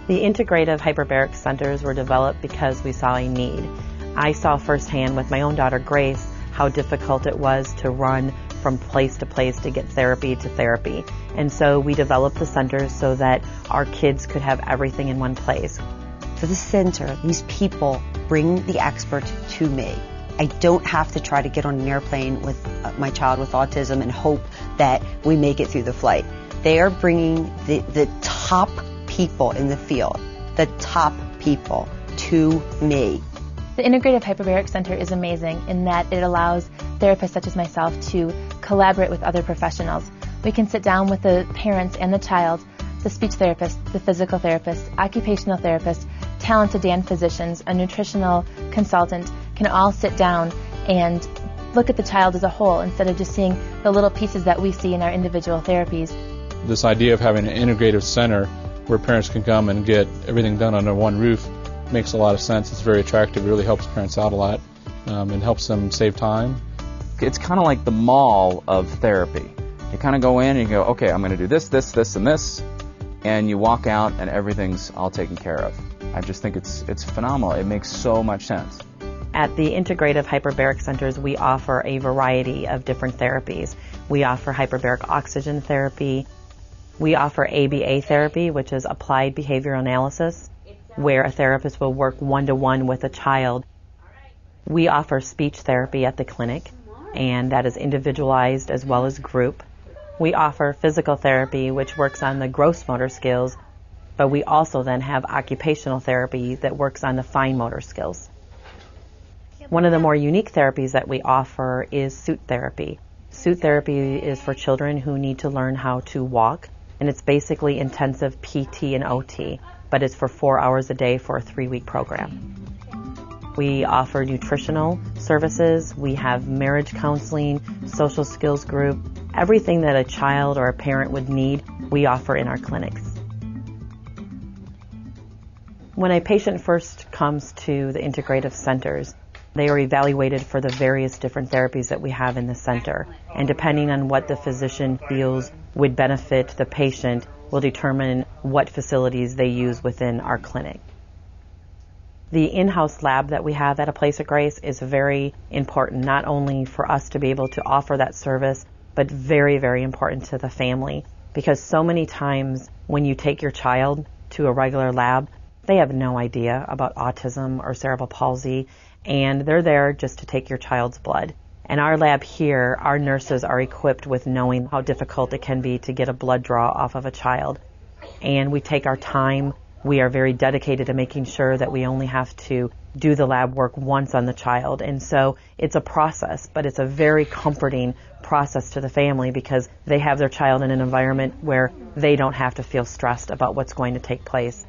The Integrative Hyperbaric Centers were developed because we saw a need. I saw firsthand with my own daughter Grace how difficult it was to run from place to place to get therapy to therapy. And so we developed the centers so that our kids could have everything in one place. For the center, these people bring the expert to me. I don't have to try to get on an airplane with my child with autism and hope that we make it through the flight. They are bringing the top people in the field, the top people, to me. The Integrative Hyperbaric Center is amazing in that it allows therapists such as myself to collaborate with other professionals. We can sit down with the parents and the child, the speech therapist, the physical therapist, occupational therapist, talented DAN physicians, a nutritional consultant can all sit down and look at the child as a whole instead of just seeing the little pieces that we see in our individual therapies. This idea of having an integrative center where parents can come and get everything done under one roof makes a lot of sense. It's very attractive. It really helps parents out a lot and helps them save time. It's kind of like the mall of therapy. You kind of go in and you go, okay, I'm going to do this, this, this, and this, and you walk out and everything's all taken care of. I just think it's phenomenal. It makes so much sense. At the Integrative Hyperbaric Centers, we offer a variety of different therapies. We offer hyperbaric oxygen therapy. We offer ABA therapy, which is applied behavioral analysis, where a therapist will work one-to-one with a child. We offer speech therapy at the clinic, and that is individualized as well as group. We offer physical therapy, which works on the gross motor skills, but we also then have occupational therapy that works on the fine motor skills. One of the more unique therapies that we offer is suit therapy. Suit therapy is for children who need to learn how to walk, and it's basically intensive PT and OT, but it's for 4 hours a day for a 3-week program. We offer nutritional services, we have marriage counseling, social skills group, everything that a child or a parent would need, we offer in our clinics. When a patient first comes to the integrative centers, they are evaluated for the various different therapies that we have in the center, and depending on what the physician feels would benefit the patient will determine what facilities they use within our clinic. The in-house lab that we have at A Place of Grace is very important, not only for us to be able to offer that service, but very, very important to the family, because so many times when you take your child to a regular lab, they have no idea about autism or cerebral palsy, and they're there just to take your child's blood. In our lab here, our nurses are equipped with knowing how difficult it can be to get a blood draw off of a child. And we take our time. We are very dedicated to making sure that we only have to do the lab work once on the child. And so it's a process, but it's a very comforting process to the family because they have their child in an environment where they don't have to feel stressed about what's going to take place.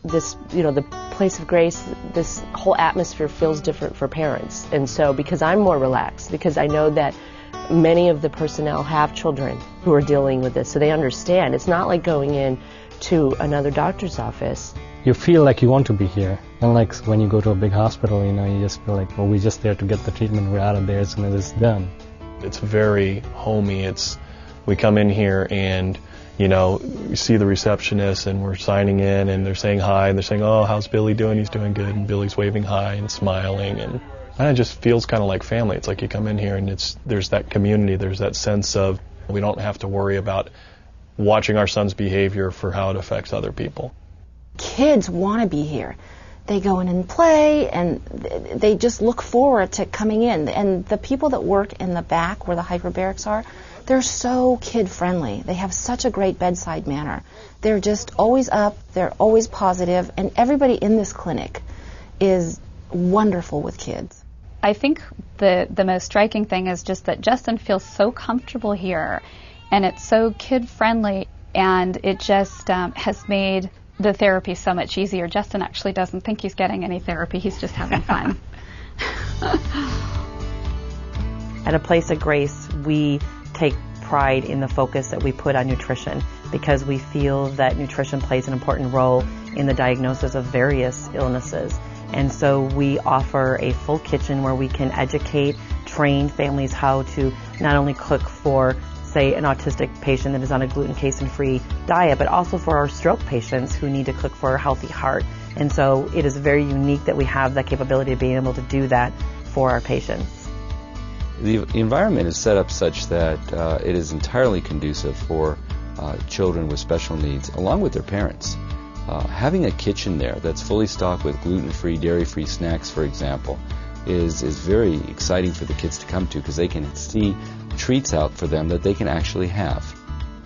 This, the Place of Grace, this whole atmosphere feels different for parents. And so because I'm more relaxed, because I know that many of the personnel have children who are dealing with this, so they understand. It's not like going in to another doctor's office. You feel like you want to be here. Unlike when you go to a big hospital, you just feel like, well, we're just there to get the treatment, we're out of there as soon as it's done. It's very homey. We come in here and we see the receptionist and we're signing in and they're saying hi and they're saying, oh, how's Billy doing? He's doing good. And Billy's waving hi and smiling, and it just feels kind of like family. It's like you come in here and there's that community, there's that sense of we don't have to worry about watching our son's behavior for how it affects other people. Kids want to be here. They go in and play, and they just look forward to coming in. And the people that work in the back where the hyperbarics are, they're so kid-friendly. They have such a great bedside manner. They're just always up, they're always positive, and everybody in this clinic is wonderful with kids. I think the most striking thing is just that Justin feels so comfortable here, and it's so kid-friendly, and it just has made the therapy so much easier. Justin actually doesn't think he's getting any therapy, he's just having fun. At A Place of Grace, we take pride in the focus that we put on nutrition because we feel that nutrition plays an important role in the diagnosis of various illnesses. And so we offer a full kitchen where we can educate, train families how to not only cook for say, an autistic patient that is on a gluten casein-free diet, but also for our stroke patients who need to cook for a healthy heart. And so it is very unique that we have that capability of being able to do that for our patients. The environment is set up such that it is entirely conducive for children with special needs, along with their parents. Having a kitchen there that's fully stocked with gluten-free, dairy-free snacks, for example, is very exciting for the kids to come to, because they can see treats out for them that they can actually have.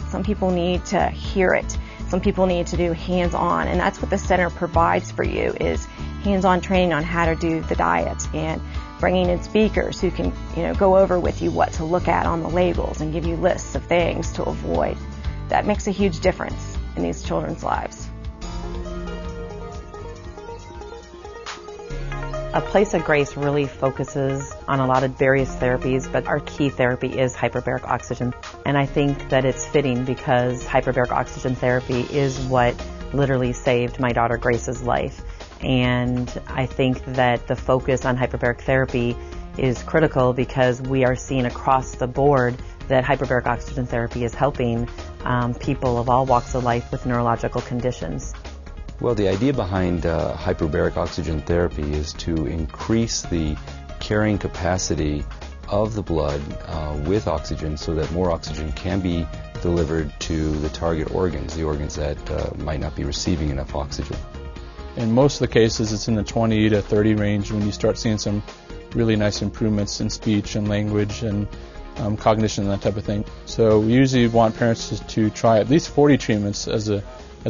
Some people need to hear it. Some people need to do hands-on, and that's what the center provides for you, is hands-on training on how to do the diet, and bringing in speakers who can, go over with you what to look at on the labels and give you lists of things to avoid. That makes a huge difference in these children's lives. A Place of Grace really focuses on a lot of various therapies, but our key therapy is hyperbaric oxygen. And I think that it's fitting because hyperbaric oxygen therapy is what literally saved my daughter Grace's life. And I think that the focus on hyperbaric therapy is critical because we are seeing across the board that hyperbaric oxygen therapy is helping people of all walks of life with neurological conditions. Well, the idea behind hyperbaric oxygen therapy is to increase the carrying capacity of the blood with oxygen so that more oxygen can be delivered to the target organs, the organs that might not be receiving enough oxygen. In most of the cases, it's in the 20 to 30 range when you start seeing some really nice improvements in speech and language and cognition and that type of thing. So we usually want parents to try at least 40 treatments as a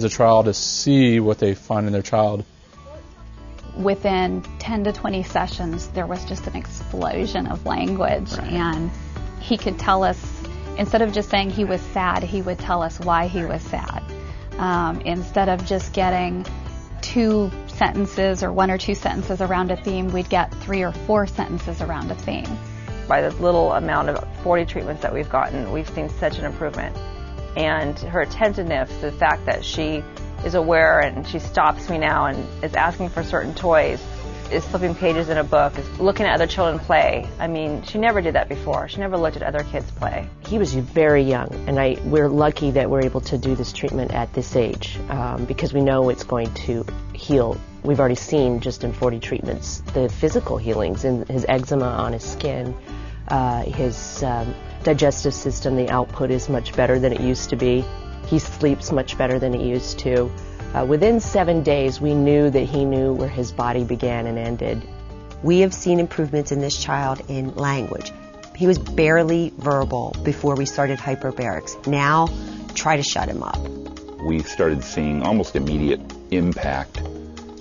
trial to see what they find in their child. Within 10 to 20 sessions, there was just an explosion of language, right. And he could tell us, instead of just saying he was sad, he would tell us why he was sad. Instead of just getting 2 sentences or 1 or 2 sentences around a theme, we'd get 3 or 4 sentences around a theme. By the little amount of 40 treatments that we've gotten, we've seen such an improvement. And her attentiveness, the fact that she is aware and she stops me now and is asking for certain toys, is flipping pages in a book, is looking at other children play. I mean, she never did that before. She never looked at other kids play. He was very young, and we're lucky that we're able to do this treatment at this age because we know it's going to heal. We've already seen just in 40 treatments the physical healings in his eczema on his skin, his digestive system, the output is much better than it used to be. He sleeps much better than he used to. Within 7 days, we knew that he knew where his body began and ended. We have seen improvements in this child in language. He was barely verbal before we started hyperbarics. Now, try to shut him up. We started seeing almost immediate impact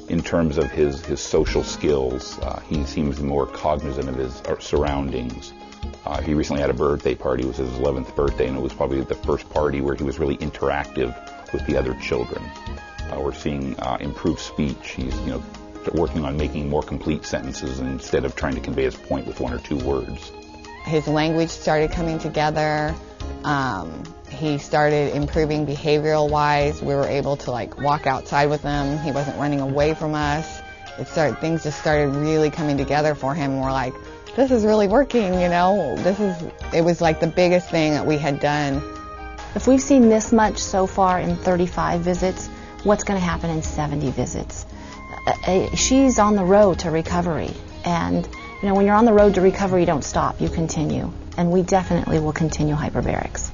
in terms of his social skills. He seems more cognizant of his surroundings. He recently had a birthday party. It was his 11th birthday, and it was probably the first party where he was really interactive with the other children. We're seeing improved speech. He's working on making more complete sentences instead of trying to convey his point with 1 or 2 words. His language started coming together. He started improving behavioral-wise. We were able to walk outside with him. He wasn't running away from us. Things just started really coming together for him, and we're like, this is really working, It was like the biggest thing that we had done. If we've seen this much so far in 35 visits, what's going to happen in 70 visits? She's on the road to recovery. And, when you're on the road to recovery, you don't stop, you continue. And we definitely will continue hyperbarics.